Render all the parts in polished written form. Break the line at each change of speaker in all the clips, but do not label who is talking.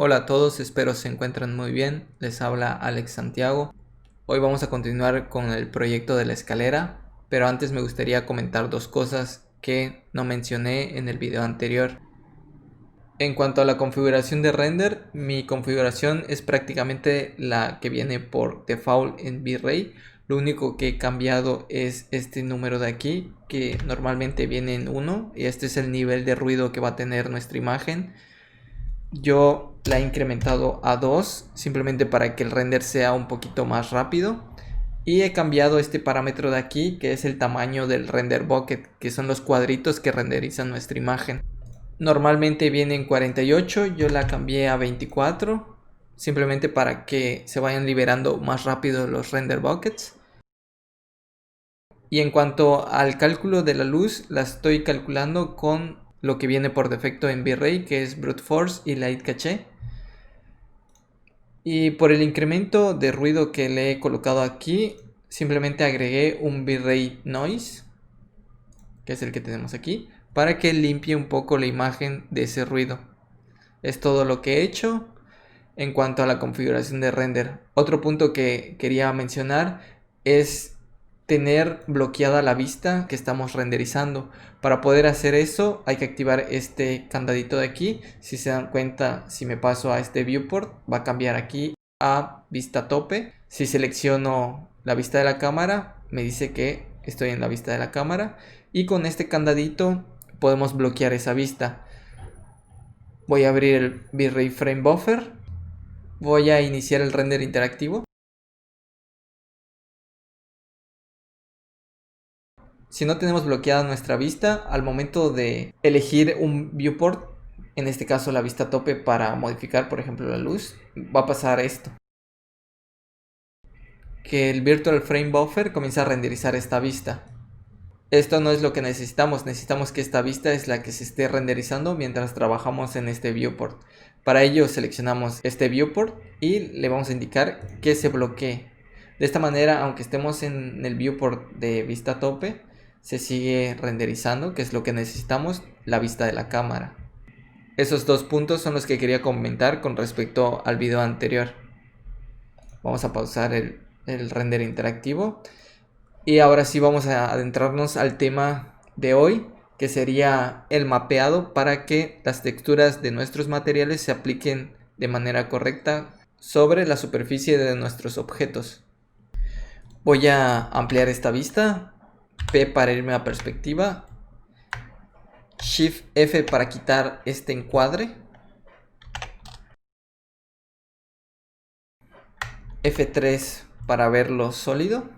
Hola a todos, espero se encuentren muy bien. Les habla Alex Santiago. Hoy vamos a continuar con el proyecto de la escalera, pero antes me gustaría comentar dos cosas que no mencioné en el video anterior. En cuanto a la configuración de render, mi configuración es prácticamente la que viene por default en V-Ray. Lo único que he cambiado es este número de aquí, que normalmente viene en 1, y este es el nivel de ruido que va a tener nuestra imagen. Yo la he incrementado a 2 simplemente para que el render sea un poquito más rápido. Y he cambiado este parámetro de aquí, que es el tamaño del render bucket, que son los cuadritos que renderizan nuestra imagen. Normalmente viene en 48, yo la cambié a 24, simplemente para que se vayan liberando más rápido los render buckets. Y en cuanto al cálculo de la luz, la estoy calculando con lo que viene por defecto en V-Ray, que es Brute Force y Light Cache. Y por el incremento de ruido que le he colocado aquí, simplemente agregué un V-Ray Noise, que es el que tenemos aquí, para que limpie un poco la imagen de ese ruido. Es todo lo que he hecho en cuanto a la configuración de render. Otro punto que quería mencionar es tener bloqueada la vista que estamos renderizando. Para poder hacer eso hay que activar este candadito de aquí. Si se dan cuenta, si me paso a este viewport, va a cambiar aquí a vista tope. Si selecciono la vista de la cámara, me dice que estoy en la vista de la cámara, y con este candadito podemos bloquear esa vista. Voy a abrir el V-Ray Frame Buffer. Voy a iniciar el render interactivo. Si no tenemos bloqueada nuestra vista, al momento de elegir un viewport, en este caso la vista tope para modificar por ejemplo la luz, va a pasar esto. Que el Virtual Frame Buffer comienza a renderizar esta vista. Esto no es lo que necesitamos que esta vista es la que se esté renderizando mientras trabajamos en este viewport. Para ello seleccionamos este viewport y le vamos a indicar que se bloquee. De esta manera, aunque estemos en el viewport de vista tope, se sigue renderizando, que es lo que necesitamos, la vista de la cámara. Esos dos puntos son los que quería comentar con respecto al video anterior. Vamos a pausar el render interactivo. Y ahora sí vamos a adentrarnos al tema de hoy, que sería el mapeado para que las texturas de nuestros materiales se apliquen de manera correcta sobre la superficie de nuestros objetos. Voy a ampliar esta vista, P para irme a perspectiva, Shift F para quitar este encuadre, F3 para verlo sólido.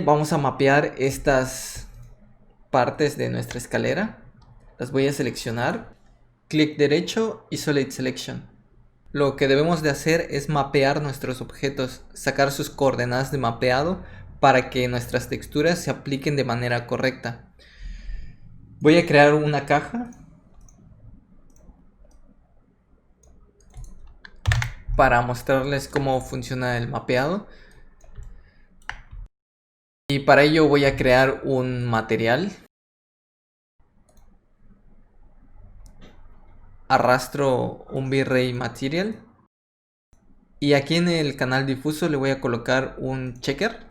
Vamos a mapear estas partes de nuestra escalera. Las voy a seleccionar, clic derecho y Solid Selection. Lo que debemos de hacer es mapear nuestros objetos, sacar sus coordenadas de mapeado para que nuestras texturas se apliquen de manera correcta. Voy a crear una caja para mostrarles cómo funciona el mapeado. Y para ello voy a crear un material. Arrastro un V-Ray Material. Y aquí en el canal difuso le voy a colocar un checker.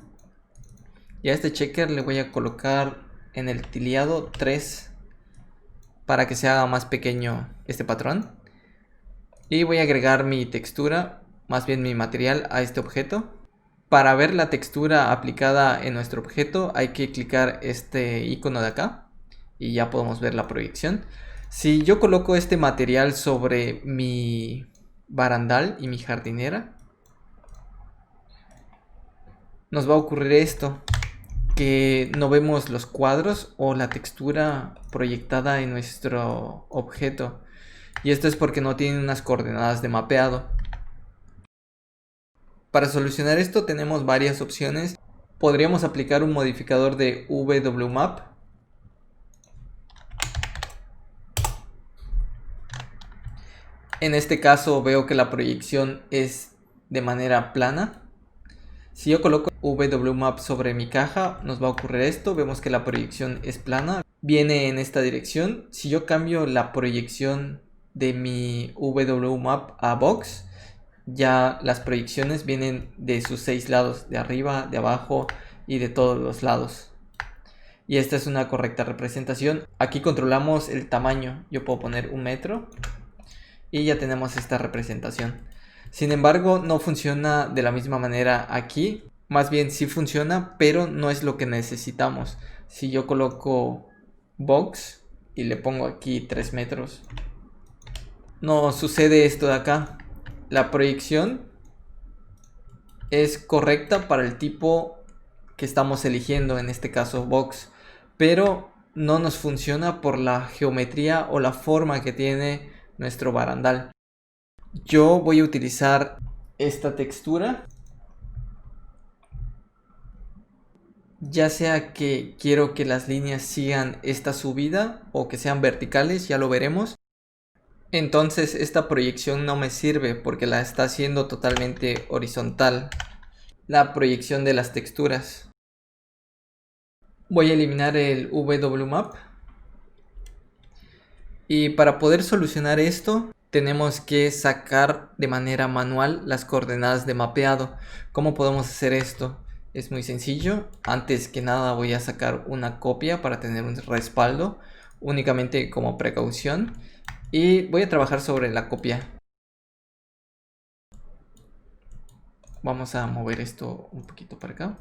Y a este checker le voy a colocar en el tiliado 3 para que se haga más pequeño este patrón. Y voy a agregar mi textura, más bien mi material, a este objeto. Para ver la textura aplicada en nuestro objeto hay que clicar este icono de acá y ya podemos ver la proyección. Si yo coloco este material sobre mi barandal y mi jardinera, nos va a ocurrir esto, que no vemos los cuadros o la textura proyectada en nuestro objeto, y esto es porque no tiene unas coordenadas de mapeado. Para solucionar esto tenemos varias opciones. Podríamos aplicar un modificador de WMAP. En este caso veo que la proyección es de manera plana. Si yo coloco WMAP sobre mi caja, nos va a ocurrir esto. Vemos que la proyección es plana, viene en esta dirección. Si yo cambio la proyección de mi WMap a Box, ya las proyecciones vienen de sus 6 lados, de arriba, de abajo y de todos los lados. Y esta es una correcta representación. Aquí controlamos el tamaño. Yo puedo poner 1 metro y ya tenemos esta representación. Sin embargo, no funciona de la misma manera aquí. Más bien sí funciona, pero no es lo que necesitamos. Si yo coloco Box y le pongo aquí 3 metros, no sucede esto de acá. La proyección es correcta para el tipo que estamos eligiendo, en este caso Box, pero no nos funciona por la geometría o la forma que tiene nuestro barandal. Yo voy a utilizar esta textura, ya sea que quiero que las líneas sigan esta subida o que sean verticales, ya lo veremos. Entonces esta proyección no me sirve porque la está haciendo totalmente horizontal, la proyección de las texturas. Voy a eliminar el WMap. Y para poder solucionar esto, tenemos que sacar de manera manual las coordenadas de mapeado. ¿Cómo podemos hacer esto? Es muy sencillo. Antes que nada voy a sacar una copia para tener un respaldo, únicamente como precaución. Y voy a trabajar sobre la copia. Vamos a mover esto un poquito para acá.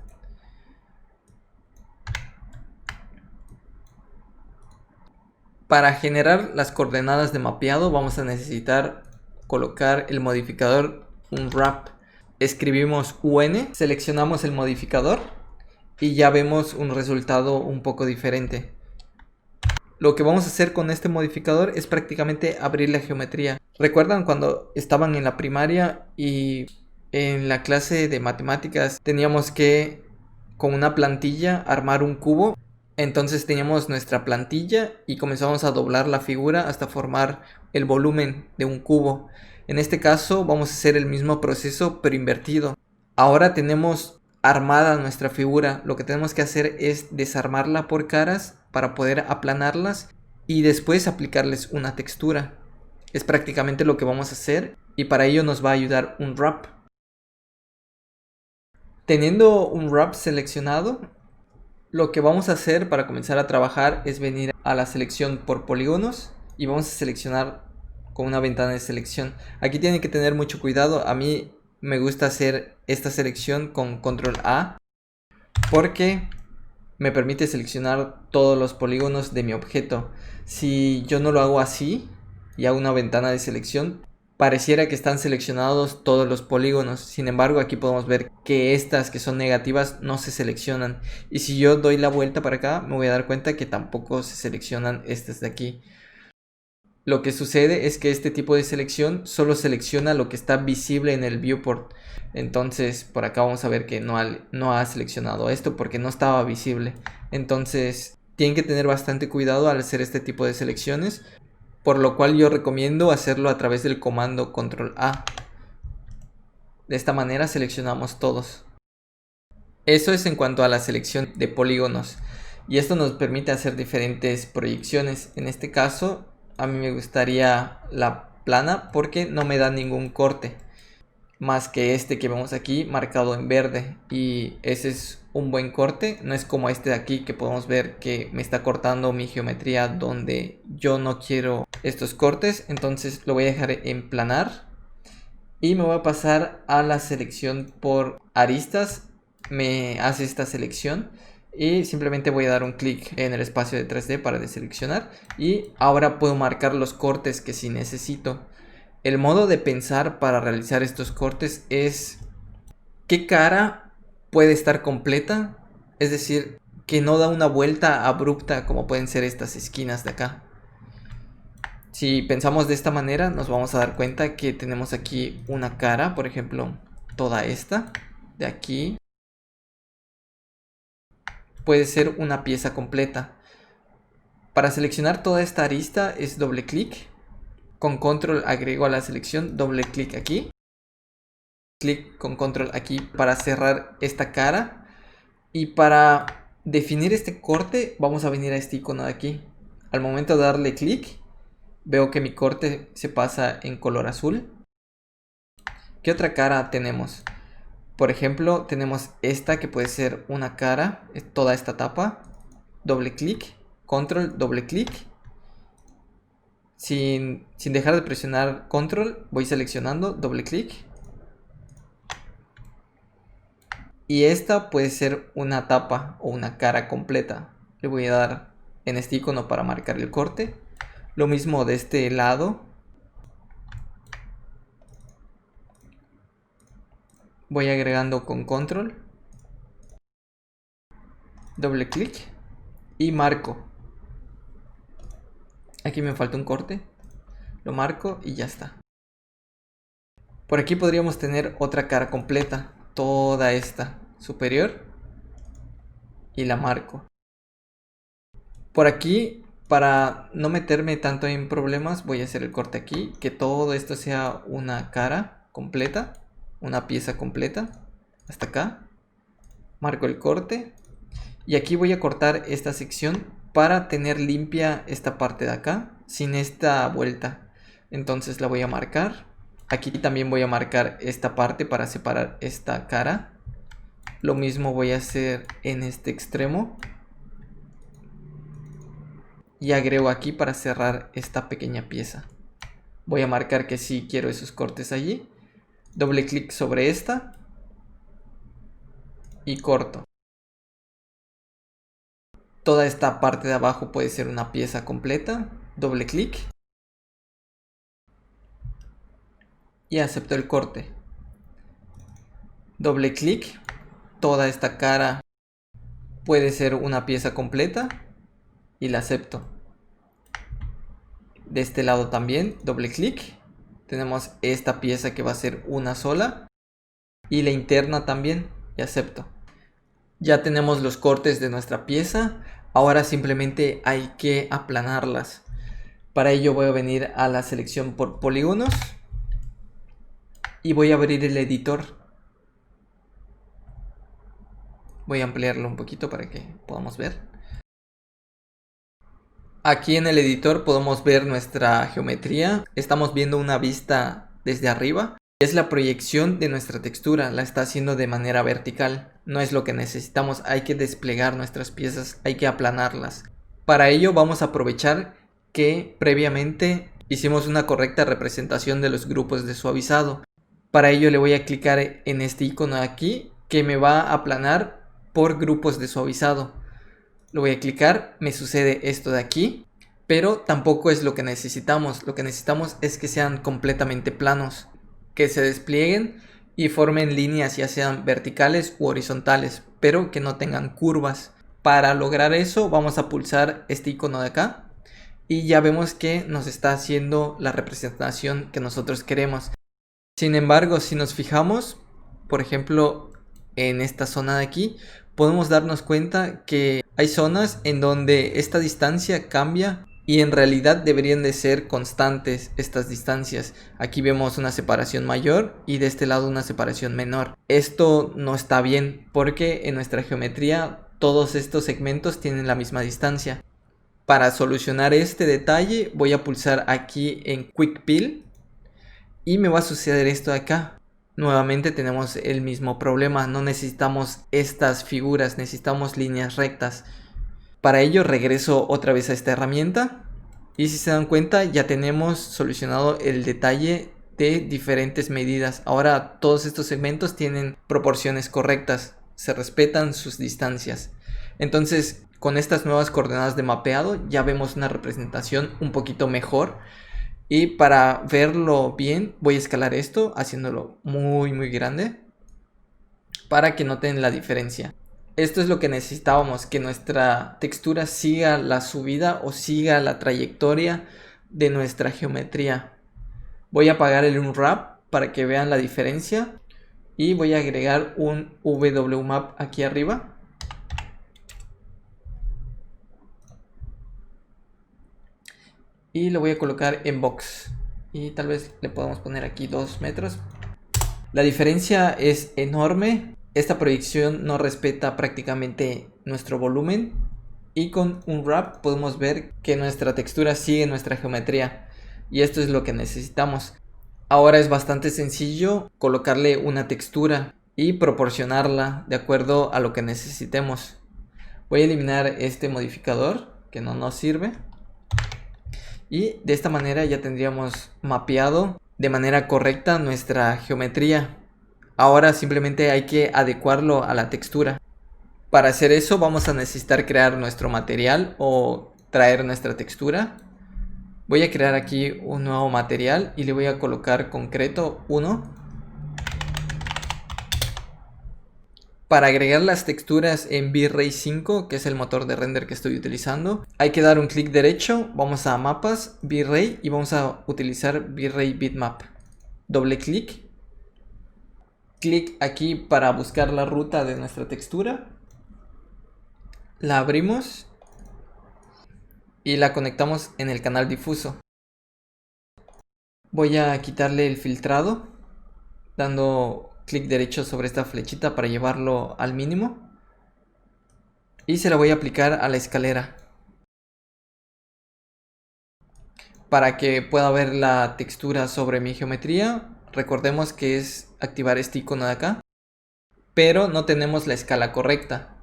Para generar las coordenadas de mapeado vamos a necesitar colocar el modificador unwrap. Escribimos UN, seleccionamos el modificador y ya vemos un resultado un poco diferente. Lo que vamos a hacer con este modificador es prácticamente abrir la geometría. ¿Recuerdan cuando estaban en la primaria y en la clase de matemáticas teníamos que con una plantilla armar un cubo? Entonces teníamos nuestra plantilla y comenzamos a doblar la figura hasta formar el volumen de un cubo. En este caso vamos a hacer el mismo proceso pero invertido. Ahora tenemos armada nuestra figura. Lo que tenemos que hacer es desarmarla por caras para poder aplanarlas y después aplicarles una textura. Es prácticamente lo que vamos a hacer y para ello nos va a ayudar unwrap. Teniendo unwrap seleccionado, lo que vamos a hacer para comenzar a trabajar es venir a la selección por polígonos y vamos a seleccionar con una ventana de selección. Aquí tienen que tener mucho cuidado. A mí me gusta hacer esta selección con control A porque me permite seleccionar todos los polígonos de mi objeto. Si yo no lo hago así y hago una ventana de selección, pareciera que están seleccionados todos los polígonos. Sin embargo, aquí podemos ver que estas que son negativas no se seleccionan. Y si yo doy la vuelta para acá, me voy a dar cuenta que tampoco se seleccionan estas de aquí. Lo que sucede es que este tipo de selección solo selecciona lo que está visible en el viewport. Entonces, por acá vamos a ver que no ha seleccionado esto porque no estaba visible. Entonces, tienen que tener bastante cuidado al hacer este tipo de selecciones, por lo cual yo recomiendo hacerlo a través del comando control A. De esta manera seleccionamos todos. Eso es en cuanto a la selección de polígonos. Y esto nos permite hacer diferentes proyecciones. En este caso, a mí me gustaría la plana porque no me da ningún corte. Más que este que vemos aquí marcado en verde. Y ese es un buen corte. No es como este de aquí que podemos ver que me está cortando mi geometría donde yo no quiero estos cortes. Entonces lo voy a dejar en planar. Y me voy a pasar a la selección por aristas. Me hace esta selección. Y simplemente voy a dar un clic en el espacio de 3D para deseleccionar. Y ahora puedo marcar los cortes que sí necesito. El modo de pensar para realizar estos cortes es qué cara puede estar completa, es decir, que no da una vuelta abrupta como pueden ser estas esquinas de acá. Si pensamos de esta manera, nos vamos a dar cuenta que tenemos aquí una cara, por ejemplo, toda esta de aquí puede ser una pieza completa. Para seleccionar toda esta arista es doble clic. Con control agrego a la selección, doble clic aquí. Clic con control aquí para cerrar esta cara. Y para definir este corte vamos a venir a este icono de aquí. Al momento de darle clic Veo que mi corte se pasa en color azul. ¿Qué otra cara tenemos? Por ejemplo, tenemos esta que puede ser una cara, toda esta tapa. Doble clic, control, doble clic. Sin dejar de presionar control, voy seleccionando, doble clic. Y esta puede ser una tapa o una cara completa. Le voy a dar en este icono para marcar el corte. Lo mismo de este lado. Voy agregando con control, doble clic y marco. Aquí me falta un corte, lo marco y ya está. Por aquí podríamos tener otra cara completa, toda esta superior, y la marco. Por aquí, para no meterme tanto en problemas, voy a hacer el corte aquí, que todo esto sea una cara completa, una pieza completa, hasta acá. Marco el corte y aquí voy a cortar esta sección para tener limpia esta parte de acá, sin esta vuelta. Entonces la voy a marcar. Aquí también voy a marcar esta parte para separar esta cara. Lo mismo voy a hacer en este extremo. Y agrego aquí para cerrar esta pequeña pieza. Voy a marcar que sí quiero esos cortes allí. Doble clic sobre esta. Y corto. Toda esta parte de abajo puede ser una pieza completa. Doble clic. Y acepto el corte. Doble clic. Toda esta cara puede ser una pieza completa. Y la acepto. De este lado también, doble clic. Tenemos esta pieza que va a ser una sola. Y la interna también. Y acepto. Ya tenemos los cortes de nuestra pieza. Ahora simplemente hay que aplanarlas. Para ello voy a venir a la selección por polígonos. Y voy a abrir el editor. Voy a ampliarlo un poquito para que podamos ver. Aquí en el editor podemos ver nuestra geometría. Estamos viendo una vista desde arriba. Es la proyección de nuestra textura. La está haciendo de manera vertical. No es lo que necesitamos. Hay que desplegar nuestras piezas. Hay que aplanarlas. Para ello vamos a aprovechar que previamente hicimos una correcta representación de los grupos de suavizado. Para ello le voy a clicar en este icono de aquí que me va a aplanar por grupos de suavizado. Lo voy a clicar, me sucede esto de aquí, pero tampoco es lo que necesitamos. Lo que necesitamos es que sean completamente planos, que se desplieguen y formen líneas ya sean verticales u horizontales, pero que no tengan curvas. Para lograr eso vamos a pulsar este icono de acá y ya vemos que nos está haciendo la representación que nosotros queremos. Sin embargo, si nos fijamos, por ejemplo, en esta zona de aquí, podemos darnos cuenta que hay zonas en donde esta distancia cambia y en realidad deberían de ser constantes estas distancias. Aquí vemos una separación mayor y de este lado una separación menor. Esto no está bien porque en nuestra geometría todos estos segmentos tienen la misma distancia. Para solucionar este detalle voy a pulsar aquí en Quick Peel y me va a suceder esto de acá. Nuevamente tenemos el mismo problema, no necesitamos estas figuras, necesitamos líneas rectas. Para ello regreso otra vez a esta herramienta y si se dan cuenta ya tenemos solucionado el detalle de diferentes medidas. Ahora todos estos segmentos tienen proporciones correctas, se respetan sus distancias. Entonces con estas nuevas coordenadas de mapeado ya vemos una representación un poquito mejor. Y para verlo bien voy a escalar esto haciéndolo muy grande para que noten la diferencia. Esto es lo que necesitábamos, que nuestra textura siga la subida o siga la trayectoria de nuestra geometría. Voy a apagar el Unwrap para que vean la diferencia y voy a agregar un WMap aquí arriba. Y lo voy a colocar en box. Y tal vez le podamos poner aquí 2 metros. La diferencia es enorme. Esta proyección no respeta prácticamente nuestro volumen. Y con un wrap podemos ver que nuestra textura sigue nuestra geometría. y esto es lo que necesitamos. Ahora es bastante sencillo colocarle una textura y proporcionarla de acuerdo a lo que necesitemos. Voy a eliminar este modificador que no nos sirve. Y de esta manera ya tendríamos mapeado de manera correcta nuestra geometría. Ahora simplemente hay que adecuarlo a la textura. Para hacer eso vamos a necesitar crear nuestro material o traer nuestra textura. Voy a crear aquí un nuevo material y le voy a colocar concreto 1. Para agregar las texturas en V-Ray 5, que es el motor de render que estoy utilizando, hay que dar un clic derecho, vamos a mapas, V-Ray y vamos a utilizar V-Ray Bitmap. Doble clic. Clic aquí para buscar la ruta de nuestra textura. La abrimos y la conectamos en el canal difuso. Voy a quitarle el filtrado, dando clic derecho sobre esta flechita para llevarlo al mínimo. Y se la voy a aplicar a la escalera. Para que pueda ver la textura sobre mi geometría, recordemos que es activar este icono de acá. Pero no tenemos la escala correcta.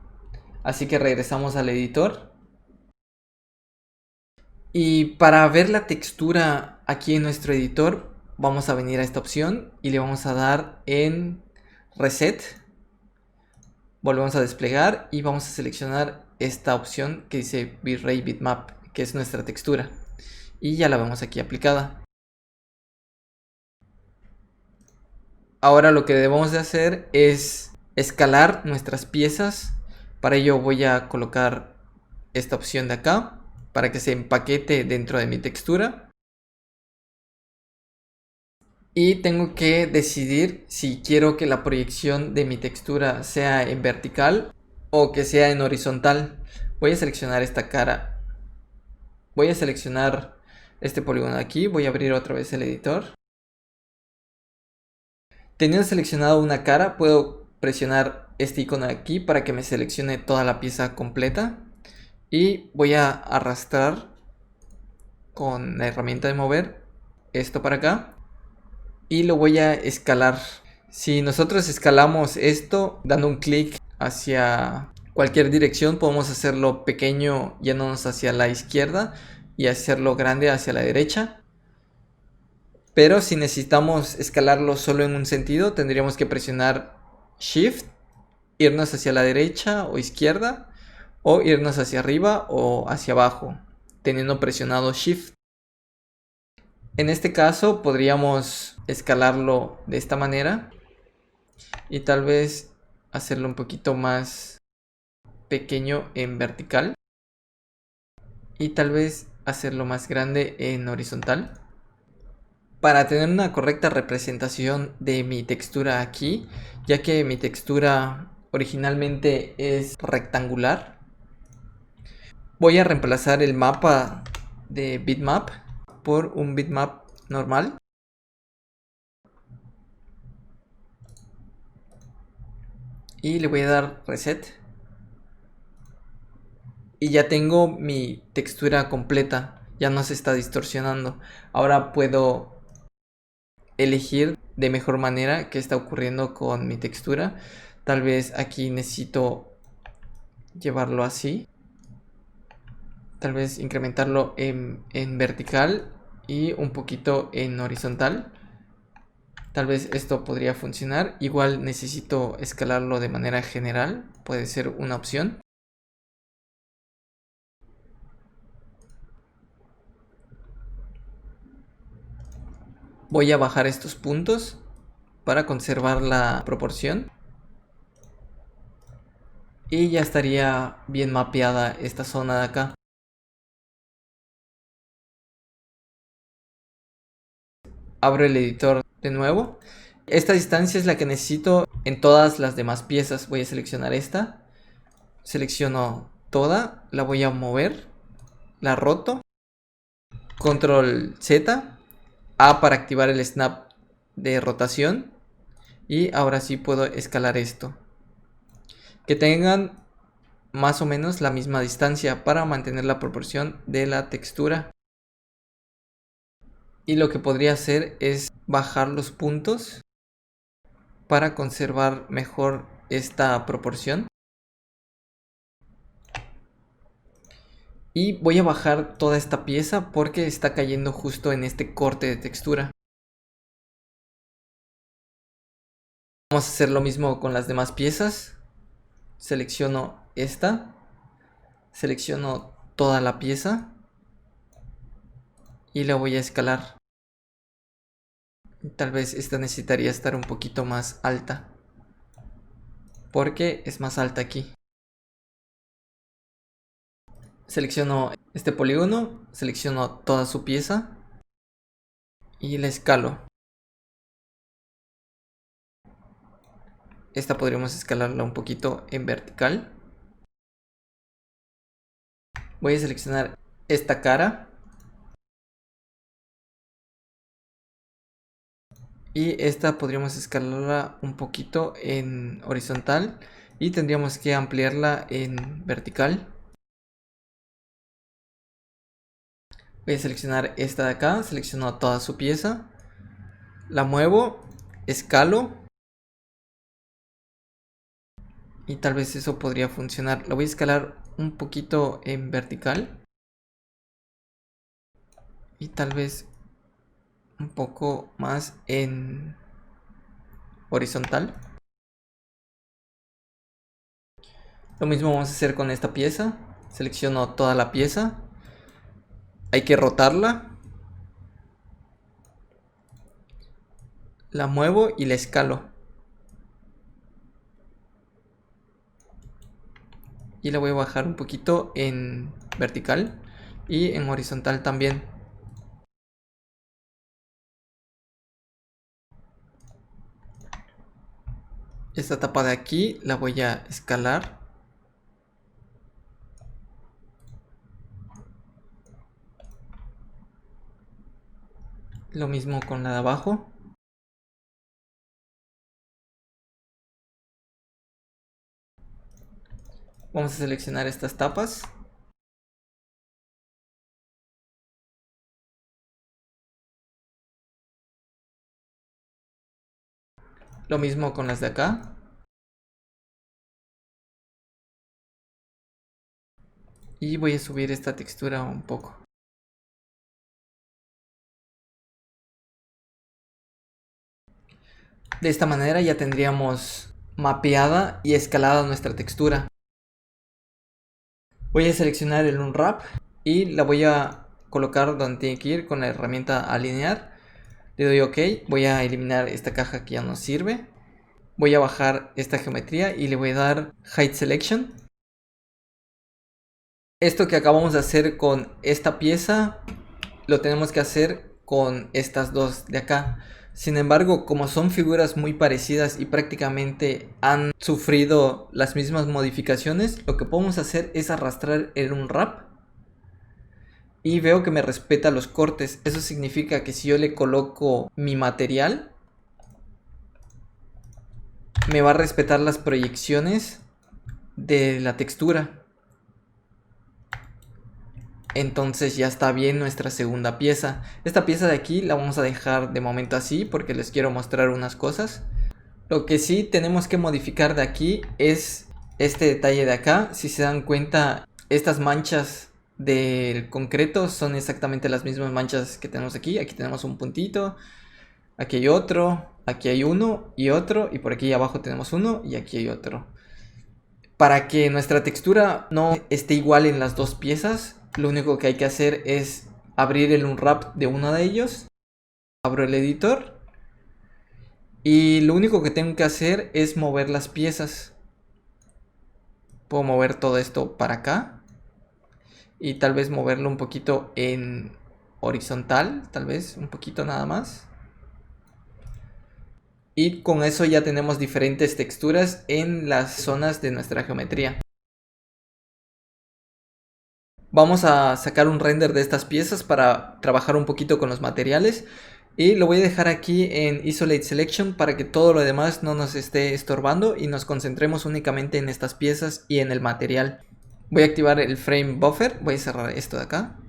Así que regresamos al editor. Y para ver la textura aquí en nuestro editor, vamos a venir a esta opción y le vamos a dar en Reset. Volvemos a desplegar y vamos a seleccionar esta opción que dice V-Ray Bitmap, que es nuestra textura. Y ya la vemos aquí aplicada. Ahora lo que debemos de hacer es escalar nuestras piezas. Para ello voy a colocar esta opción de acá para que se empaquete dentro de mi textura. Y tengo que decidir si quiero que la proyección de mi textura sea en vertical o que sea en horizontal. Voy a seleccionar esta cara. Voy a seleccionar este polígono de aquí. Voy a abrir otra vez el editor. Teniendo seleccionado una cara, puedo presionar este icono de aquí para que me seleccione toda la pieza completa. Y voy a arrastrar con la herramienta de mover esto para acá. Y lo voy a escalar. Si nosotros escalamos esto dando un clic hacia cualquier dirección, podemos hacerlo pequeño yéndonos hacia la izquierda y hacerlo grande hacia la derecha. Pero si necesitamos escalarlo solo en un sentido, tendríamos que presionar Shift, irnos hacia la derecha o izquierda, o irnos hacia arriba o hacia abajo, teniendo presionado Shift. En este caso podríamos escalarlo de esta manera y tal vez hacerlo un poquito más pequeño en vertical y tal vez hacerlo más grande en horizontal. Para tener una correcta representación de mi textura aquí, ya que mi textura originalmente es rectangular, voy a reemplazar el mapa de bitmap por un bitmap normal. Y le voy a dar reset. Y ya tengo mi textura completa, ya no se está distorsionando. Ahora puedo elegir de mejor manera qué está ocurriendo con mi textura. Tal vez aquí necesito llevarlo así. Tal vez incrementarlo en vertical y un poquito en horizontal. Tal vez esto podría funcionar. Igual necesito escalarlo de manera general. Puede ser una opción. Voy a bajar estos puntos para conservar la proporción. Y ya estaría bien mapeada esta zona de acá. Abro el editor de nuevo. Esta distancia es la que necesito en todas las demás piezas. Voy a seleccionar esta. Selecciono toda. La voy a mover. La roto. Control Z. A para activar el snap de rotación. Y ahora sí puedo escalar esto. Que tengan más o menos la misma distancia para mantener la proporción de la textura. Y lo que podría hacer es bajar los puntos para conservar mejor esta proporción. Y voy a bajar toda esta pieza porque está cayendo justo en este corte de textura. Vamos a hacer lo mismo con las demás piezas. Selecciono esta. Selecciono toda la pieza. Y la voy a escalar. Tal vez esta necesitaría estar un poquito más alta, porque es más alta aquí. Selecciono este polígono, selecciono toda su pieza y la escalo. Esta podríamos escalarla un poquito en vertical. Voy a seleccionar esta cara. Y esta podríamos escalarla un poquito en horizontal. Y tendríamos que ampliarla en vertical. Voy a seleccionar esta de acá. Selecciono toda su pieza. La muevo. Escalo. Y tal vez eso podría funcionar. Lo voy a escalar un poquito en vertical. Y tal vez un poco más en horizontal. Lo mismo vamos a hacer con esta pieza. Selecciono toda la pieza. Hay que rotarla. La muevo y la escalo. Y la voy a bajar un poquito en vertical y en horizontal también. Esta tapa de aquí la voy a escalar. Lo mismo con la de abajo. Vamos a seleccionar estas tapas. Lo mismo con las de acá. Y voy a subir esta textura un poco. De esta manera ya tendríamos mapeada y escalada nuestra textura. Voy a seleccionar el Unwrap y la voy a colocar donde tiene que ir con la herramienta alinear. Le doy OK. Voy a eliminar esta caja que ya no sirve. Voy a bajar esta geometría y le voy a dar Height Selection. Esto que acabamos de hacer con esta pieza lo tenemos que hacer con estas dos de acá. Sin embargo, como son figuras muy parecidas y prácticamente han sufrido las mismas modificaciones, lo que podemos hacer es arrastrar el Unwrap. Y veo que me respeta los cortes. Eso significa que si yo le coloco mi material, me va a respetar las proyecciones de la textura. Entonces ya está bien nuestra segunda pieza. Esta pieza de aquí la vamos a dejar de momento así porque les quiero mostrar unas cosas. Lo que sí tenemos que modificar de aquí es este detalle de acá. Si se dan cuenta, estas manchas del concreto son exactamente las mismas manchas que tenemos aquí. Aquí tenemos un puntito, aquí hay otro, aquí hay uno y otro, y por aquí abajo tenemos uno y aquí hay otro. Para que nuestra textura no esté igual en las dos piezas, lo único que hay que hacer es abrir el Unwrap de uno de ellos. Abro el editor. Y lo único que tengo que hacer es mover las piezas. Puedo mover todo esto para acá. Y tal vez moverlo un poquito en horizontal. Tal vez un poquito nada más. Y con eso ya tenemos diferentes texturas en las zonas de nuestra geometría. Vamos a sacar un render de estas piezas para trabajar un poquito con los materiales. Y lo voy a dejar aquí en Isolate Selection para que todo lo demás no nos esté estorbando y nos concentremos únicamente en estas piezas y en el material. Voy a activar el Frame Buffer. Voy a cerrar esto de acá.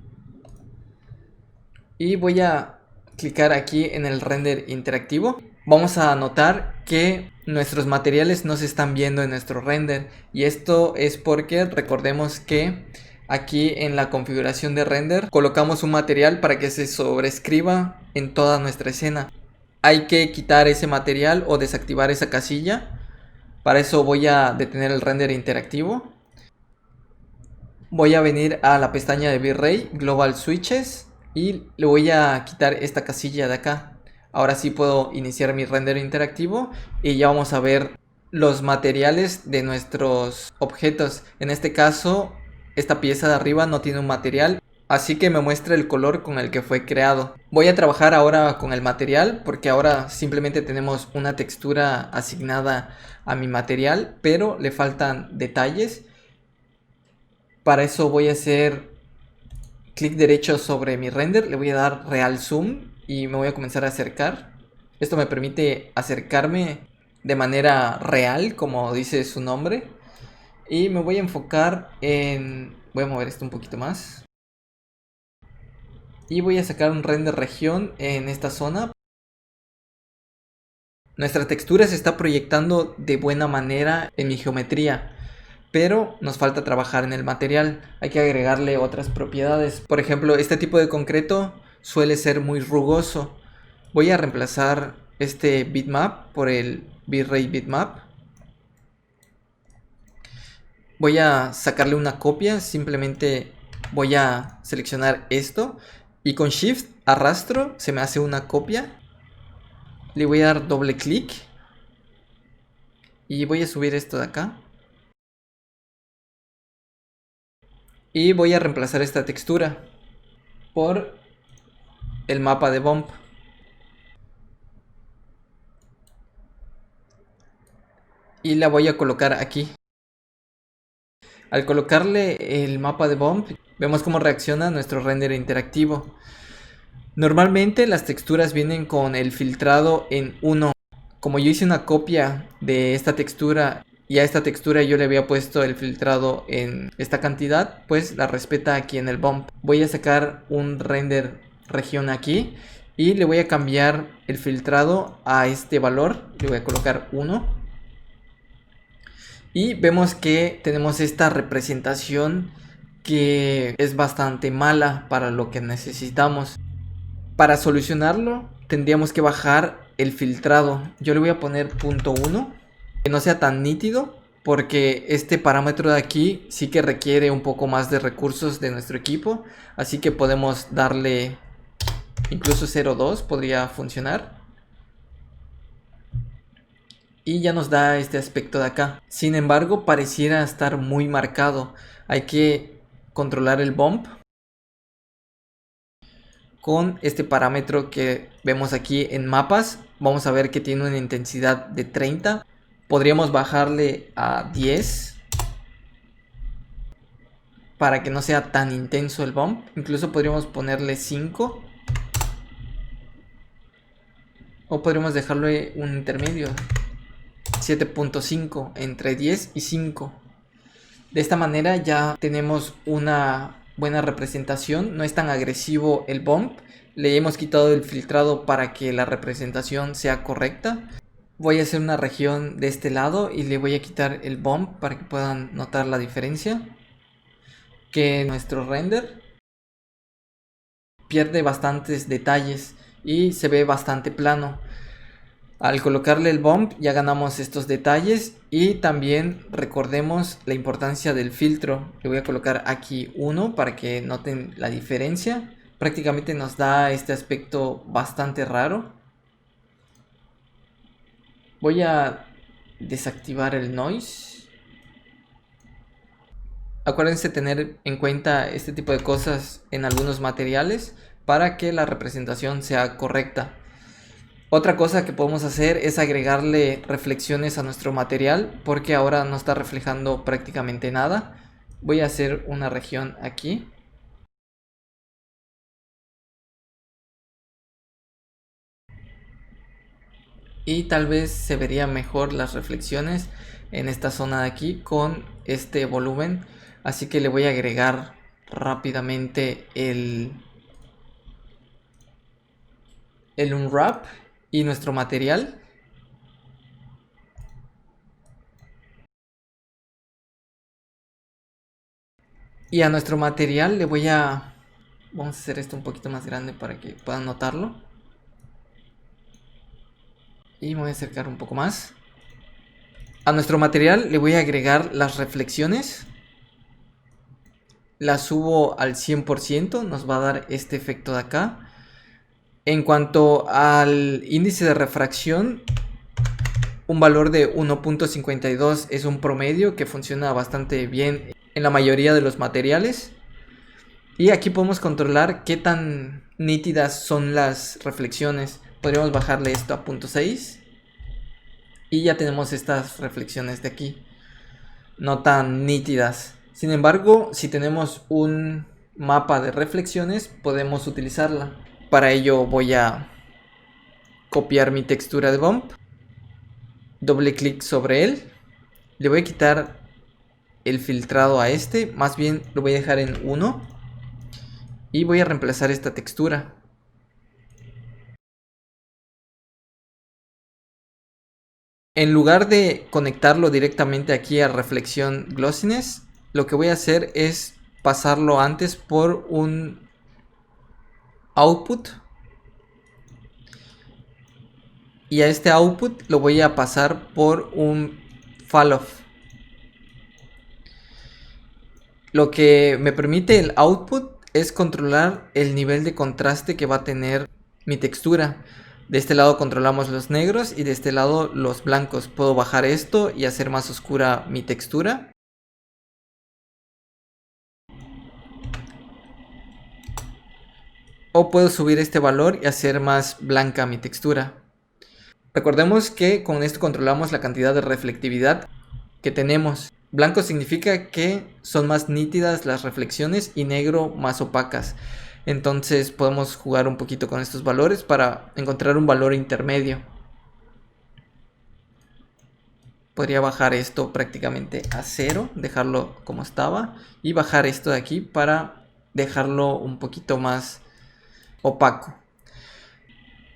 Y voy a clicar aquí en el render interactivo, vamos a notar que nuestros materiales no se están viendo en nuestro render. Y esto es porque recordemos que aquí en la configuración de render colocamos un material para que se sobrescriba en toda nuestra escena. Hay que quitar ese material o desactivar esa casilla. Para eso voy a detener el render interactivo. Voy a venir a la pestaña de V-Ray, Global Switches, y le voy a quitar esta casilla de acá. Ahora sí puedo iniciar mi render interactivo y ya vamos a ver los materiales de nuestros objetos. En este caso, esta pieza de arriba no tiene un material, así que me muestra el color con el que fue creado. Voy a trabajar ahora con el material porque ahora simplemente tenemos una textura asignada a mi material, pero le faltan detalles. Para eso voy a hacer clic derecho sobre mi render, le voy a dar Real Zoom y me voy a comenzar a acercar. Esto me permite acercarme de manera real, como dice su nombre. Y me voy a enfocar en... Voy a mover esto un poquito más. Y voy a sacar un render región en esta zona. Nuestra textura se está proyectando de buena manera en mi geometría, pero nos falta trabajar en el material. Hay que agregarle otras propiedades. Por ejemplo, este tipo de concreto suele ser muy rugoso. Voy a reemplazar este bitmap por el V-Ray bitmap. Voy a sacarle una copia. Simplemente voy a seleccionar esto y con Shift arrastro, se me hace una copia. Le voy a dar doble clic y voy a subir esto de acá. Y voy a reemplazar esta textura por el mapa de bump. Y la voy a colocar aquí. Al colocarle el mapa de bump, vemos cómo reacciona nuestro render interactivo. Normalmente las texturas vienen con el filtrado en 1. Como yo hice una copia de esta textura y a esta textura yo le había puesto el filtrado en esta cantidad, pues la respeta aquí en el bump. Voy a sacar un render región aquí y le voy a cambiar el filtrado a este valor. Le voy a colocar 1. Y vemos que tenemos esta representación que es bastante mala para lo que necesitamos. Para solucionarlo tendríamos que bajar el filtrado. Yo le voy a poner .1, que no sea tan nítido, porque este parámetro de aquí sí que requiere un poco más de recursos de nuestro equipo. Así que podemos darle incluso 0.2, podría funcionar. Y ya nos da este aspecto de acá. Sin embargo, pareciera estar muy marcado. Hay que controlar el bump con este parámetro que vemos aquí en mapas. Vamos a ver que tiene una intensidad de 30. Podríamos bajarle a 10 para que no sea tan intenso el bump. Incluso podríamos ponerle 5. O podríamos dejarle un intermedio, 7.5, entre 10 y 5. De esta manera ya tenemos una buena representación. No es tan agresivo el bump. Le hemos quitado el filtrado para que la representación sea correcta. Voy a hacer una región de este lado y le voy a quitar el bump para que puedan notar la diferencia. Que nuestro render pierde bastantes detalles y se ve bastante plano. Al colocarle el bump ya ganamos estos detalles y también recordemos la importancia del filtro. Le voy a colocar aquí 1 para que noten la diferencia. Prácticamente nos da este aspecto bastante raro. Voy a desactivar el noise. Acuérdense tener en cuenta este tipo de cosas en algunos materiales para que la representación sea correcta. Otra cosa que podemos hacer es agregarle reflexiones a nuestro material, porque ahora no está reflejando prácticamente nada. Voy a hacer una región aquí. Y tal vez se verían mejor las reflexiones en esta zona de aquí con este volumen. Así que le voy a agregar rápidamente el el unwrap y nuestro material. Y a nuestro material le voy a... Vamos a hacer esto un poquito más grande para que puedan notarlo. Y me voy a acercar un poco más. A nuestro material le voy a agregar las reflexiones. Las subo al 100%, nos va a dar este efecto de acá. En cuanto al índice de refracción, un valor de 1.52 es un promedio que funciona bastante bien en la mayoría de los materiales. Y aquí podemos controlar qué tan nítidas son las reflexiones. Podríamos bajarle esto a 0.6 y ya tenemos estas reflexiones de aquí, no tan nítidas. Sin embargo, si tenemos un mapa de reflexiones, podemos utilizarla. Para ello voy a copiar mi textura de bump, doble clic sobre él, le voy a quitar el filtrado a este, más bien lo voy a dejar en 1 y voy a reemplazar esta textura. En lugar de conectarlo directamente aquí a reflexión glossiness, lo que voy a hacer es pasarlo antes por un output. Y a este output lo voy a pasar por un falloff. Lo que me permite el output es controlar el nivel de contraste que va a tener mi textura. De este lado controlamos los negros y de este lado los blancos. Puedo bajar esto y hacer más oscura mi textura. O puedo subir este valor y hacer más blanca mi textura. Recordemos que con esto controlamos la cantidad de reflectividad que tenemos. Blanco significa que son más nítidas las reflexiones y negro más opacas. Entonces podemos jugar un poquito con estos valores para encontrar un valor intermedio. Podría bajar esto prácticamente a 0, dejarlo como estaba, y bajar esto de aquí para dejarlo un poquito más opaco.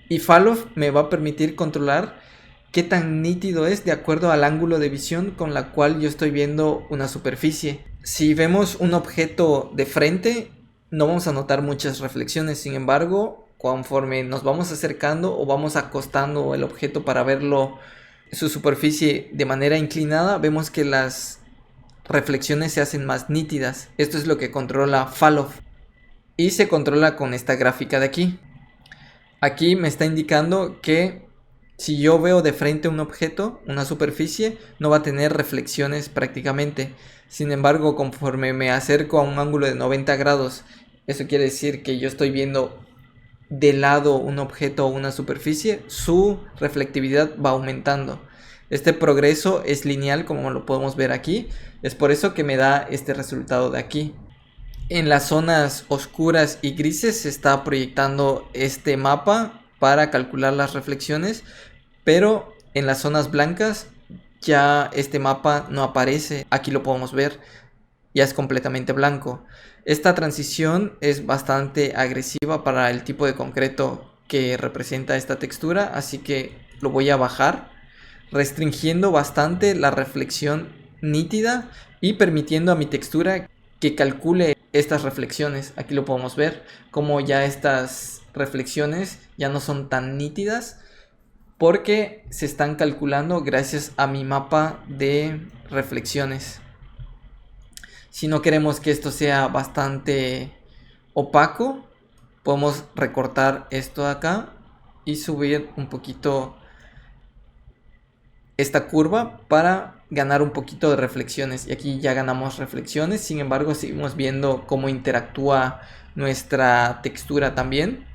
Y falloff me va a permitir controlar qué tan nítido es de acuerdo al ángulo de visión con la cual yo estoy viendo una superficie. Si vemos un objeto de frente, no vamos a notar muchas reflexiones. Sin embargo, conforme nos vamos acercando o vamos acostando el objeto para verlo, su superficie de manera inclinada, vemos que las reflexiones se hacen más nítidas. Esto es lo que controla falloff. Y se controla con esta gráfica de aquí. Aquí me está indicando que si yo veo de frente un objeto, una superficie, no va a tener reflexiones prácticamente. Sin embargo, conforme me acerco a un ángulo de 90 grados, eso quiere decir que yo estoy viendo de lado un objeto o una superficie, su reflectividad va aumentando. Este progreso es lineal, como lo podemos ver aquí. Es por eso que me da este resultado de aquí. En las zonas oscuras y grises se está proyectando este mapa para calcular las reflexiones, pero en las zonas blancas ya este mapa no aparece. Aquí lo podemos ver, ya es completamente blanco. Esta transición es bastante agresiva para el tipo de concreto que representa esta textura, así que lo voy a bajar, restringiendo bastante la reflexión nítida y permitiendo a mi textura que calcule estas reflexiones. Aquí lo podemos ver, como ya estas reflexiones ya no son tan nítidas porque se están calculando gracias a mi mapa de reflexiones. Si no queremos que esto sea bastante opaco, podemos recortar esto de acá y subir un poquito esta curva para ganar un poquito de reflexiones. Y aquí ya ganamos reflexiones, sin embargo seguimos viendo cómo interactúa nuestra textura también.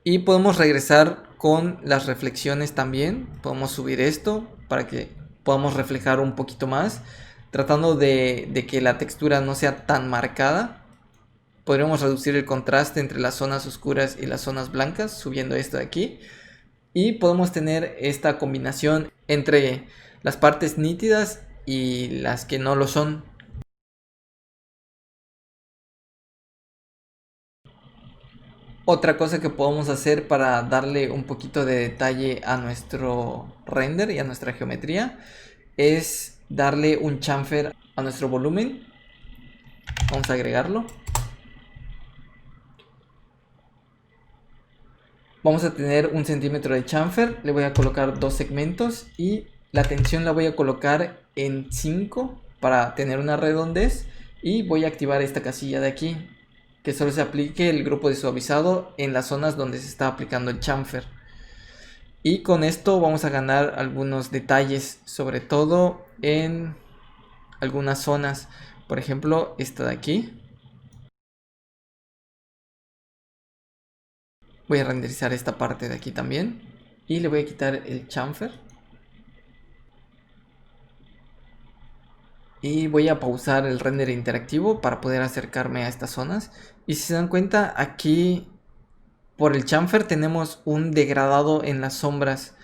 Y podemos regresar con las reflexiones también. Podemos subir esto para que podamos reflejar un poquito más, tratando de que la textura no sea tan marcada. Podríamos reducir el contraste entre las zonas oscuras y las zonas blancas, subiendo esto de aquí. Y podemos tener esta combinación entre las partes nítidas y las que no lo son. Otra cosa que podemos hacer para darle un poquito de detalle a nuestro render y a nuestra geometría es darle un chamfer a nuestro volumen. Vamos a agregarlo. Vamos a tener 1 centímetro de chamfer. Le voy a colocar 2 segmentos y la tensión la voy a colocar en 5 para tener una redondez. Y voy a activar esta casilla de aquí, que solo se aplique el grupo de suavizado en las zonas donde se está aplicando el chamfer. Y con esto vamos a ganar algunos detalles, sobre todo en algunas zonas. Por ejemplo, esta de aquí. Voy a renderizar esta parte de aquí también. Y le voy a quitar el chamfer. Y voy a pausar el render interactivo para poder acercarme a estas zonas. Y si se dan cuenta, aquí por el chamfer tenemos un degradado en las sombras.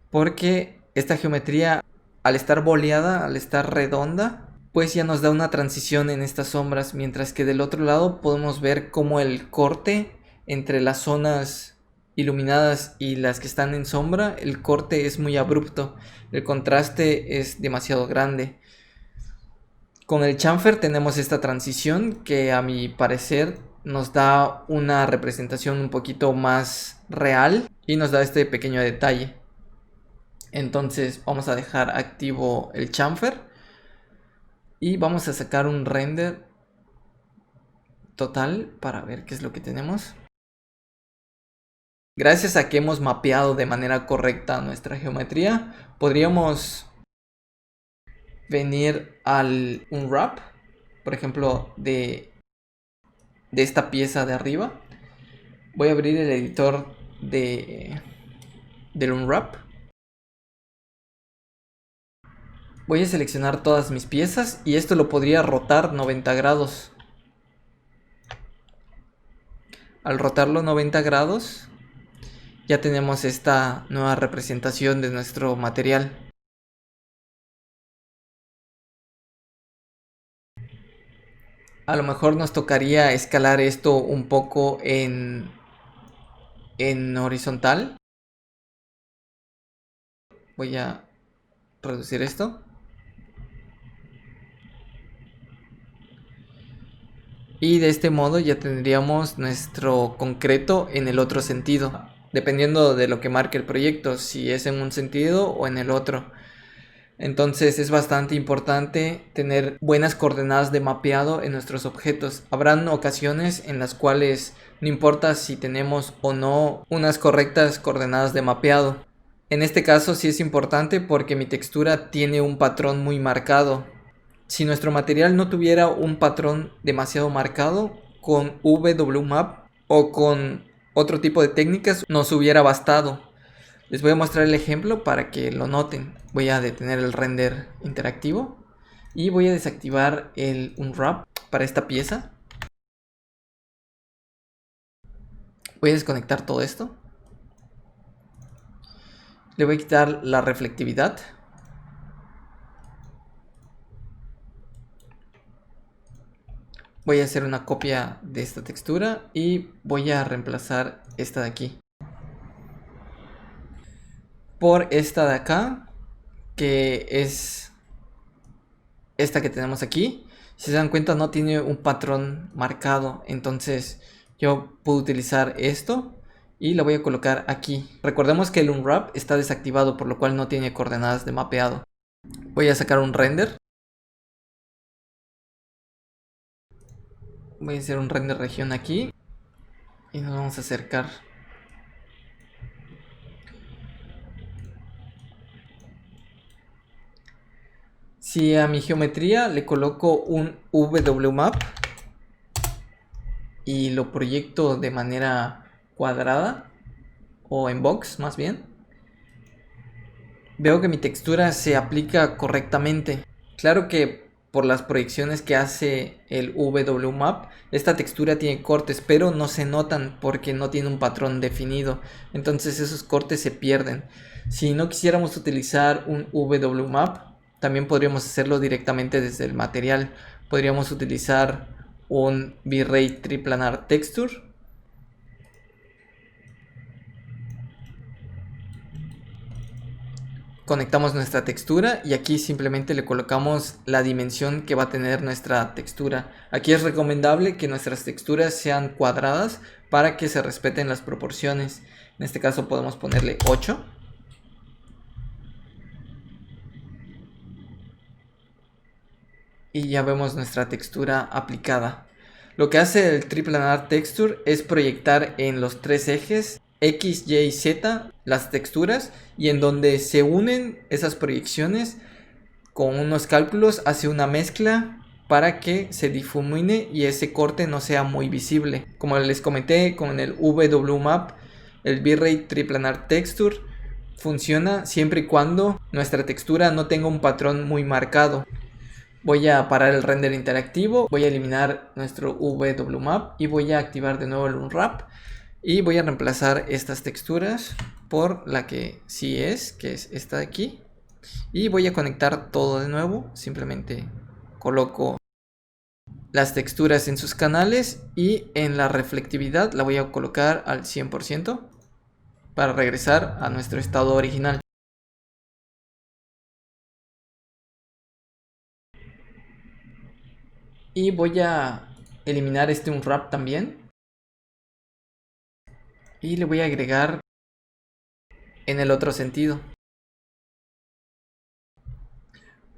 Porque esta geometría, al estar boleada, al estar redonda, pues ya nos da una transición en estas sombras. Mientras que del otro lado podemos ver cómo el corte entre las zonas iluminadas y las que están en sombra, el corte es muy abrupto. El contraste es demasiado grande. Con el chamfer tenemos esta transición que a mi parecer nos da una representación un poquito más real y nos da este pequeño detalle. Entonces vamos a dejar activo el chamfer y vamos a sacar un render total para ver qué es lo que tenemos. Gracias a que hemos mapeado de manera correcta nuestra geometría, podríamos venir al unwrap, por ejemplo, de esta pieza de arriba. Voy a abrir el editor del unwrap. Voy a seleccionar todas mis piezas y esto lo podría rotar 90 grados. Al rotarlo 90 grados, ya tenemos esta nueva representación de nuestro material. A lo mejor nos tocaría escalar esto un poco en horizontal. Voy a reducir esto. Y de este modo ya tendríamos nuestro concreto en el otro sentido, dependiendo de lo que marque el proyecto, si es en un sentido o en el otro. Entonces es bastante importante tener buenas coordenadas de mapeado en nuestros objetos. Habrán ocasiones en las cuales no importa si tenemos o no unas correctas coordenadas de mapeado. En este caso sí es importante porque mi textura tiene un patrón muy marcado. Si nuestro material no tuviera un patrón demasiado marcado, con WMAP o con otro tipo de técnicas nos hubiera bastado. Les voy a mostrar el ejemplo para que lo noten. Voy a detener el render interactivo y voy a desactivar el unwrap para esta pieza. Voy a desconectar todo esto. Le voy a quitar la reflectividad. Voy a hacer una copia de esta textura y voy a reemplazar esta de aquí por esta de acá, que es esta que tenemos aquí. Si se dan cuenta, no tiene un patrón marcado, entonces yo puedo utilizar esto y lo voy a colocar aquí. Recordemos que el unwrap está desactivado, por lo cual no tiene coordenadas de mapeado. Voy a sacar un render. Voy a hacer un render región aquí y nos vamos a acercar. Si a mi geometría le coloco un WMAP y lo proyecto de manera cuadrada o en box más bien, veo que mi textura se aplica correctamente. Claro que por las proyecciones que hace el WMAP, esta textura tiene cortes, pero no se notan porque no tiene un patrón definido. Entonces esos cortes se pierden. Si no quisiéramos utilizar un WMAP, también podríamos hacerlo directamente desde el material. Podríamos utilizar un V-Ray Triplanar Texture Conectamos nuestra textura y aquí simplemente le colocamos la dimensión que va a tener nuestra textura. Aquí es recomendable que nuestras texturas sean cuadradas para que se respeten las proporciones. En este caso podemos ponerle 8. Y ya vemos nuestra textura aplicada. Lo que hace el Triplanar Texture es proyectar en los tres ejes X, Y y Z las texturas, y en donde se unen esas proyecciones con unos cálculos hace una mezcla para que se difumine y ese corte no sea muy visible. Como les comenté, con el WMAP, el Bitrate Triplanar Texture funciona siempre y cuando nuestra textura no tenga un patrón muy marcado. Voy a parar el render interactivo, voy a eliminar nuestro WMAP y voy a activar de nuevo el Unwrap. Y voy a reemplazar estas texturas por la que sí es, que es esta de aquí. Y voy a conectar todo de nuevo. Simplemente coloco las texturas en sus canales y en la reflectividad la voy a colocar al 100% para regresar a nuestro estado original. Y voy a eliminar este Unwrap también. Y le voy a agregar en el otro sentido.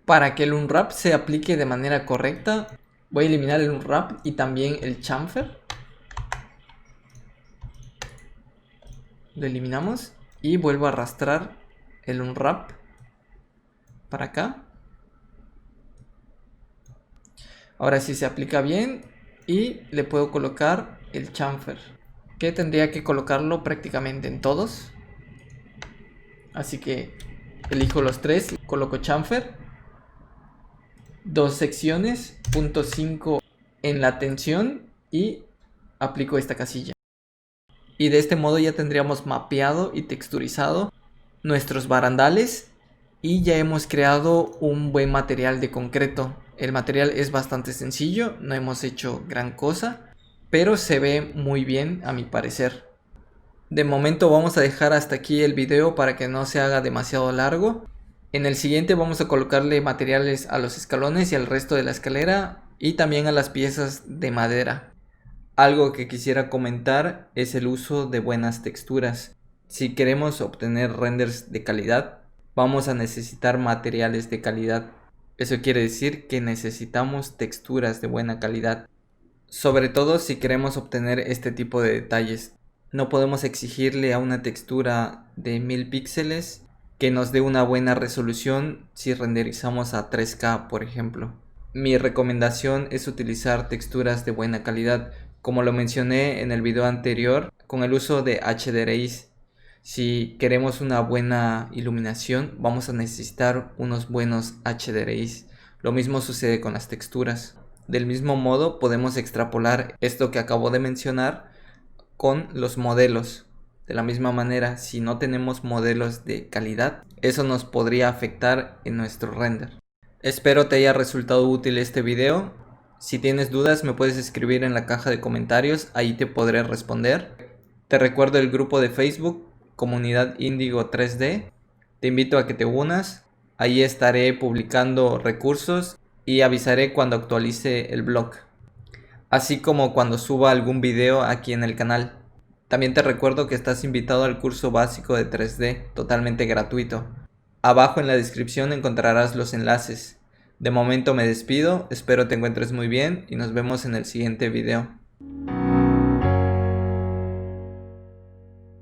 Para que el Unwrap se aplique de manera correcta, voy a eliminar el Unwrap y también el chamfer. Lo eliminamos y vuelvo a arrastrar el Unwrap para acá. Ahora sí se aplica bien y le puedo colocar el chamfer, que tendría que colocarlo prácticamente en todos. Así que elijo los tres, coloco chamfer, 2 secciones, punto 5 en la tensión y aplico esta casilla. Y de este modo ya tendríamos mapeado y texturizado nuestros barandales y ya hemos creado un buen material de concreto. El material es bastante sencillo, no hemos hecho gran cosa, pero se ve muy bien a mi parecer. De momento vamos a dejar hasta aquí el video para que no se haga demasiado largo. En el siguiente vamos a colocarle materiales a los escalones y al resto de la escalera y también a las piezas de madera. Algo que quisiera comentar es el uso de buenas texturas. Si queremos obtener renders de calidad, vamos a necesitar materiales de calidad. Eso quiere decir que necesitamos texturas de buena calidad. Sobre todo si queremos obtener este tipo de detalles. No podemos exigirle a una textura de 1000 píxeles que nos dé una buena resolución si renderizamos a 3K, por ejemplo. Mi recomendación es utilizar texturas de buena calidad, como lo mencioné en el video anterior, con el uso de HDRIs. Si queremos una buena iluminación, vamos a necesitar unos buenos HDRIs. Lo mismo sucede con las texturas. Del mismo modo, podemos extrapolar esto que acabo de mencionar con los modelos. De la misma manera, si no tenemos modelos de calidad, eso nos podría afectar en nuestro render. Espero te haya resultado útil este video. Si tienes dudas me puedes escribir en la caja de comentarios, ahí te podré responder. Te recuerdo el grupo de Facebook, Comunidad Indigo 3D. Te invito a que te unas, ahí estaré publicando recursos y avisaré cuando actualice el blog, así como cuando suba algún video aquí en el canal. También te recuerdo que estás invitado al curso básico de 3D, totalmente gratuito. Abajo en la descripción encontrarás los enlaces. De momento me despido, espero te encuentres muy bien y nos vemos en el siguiente video.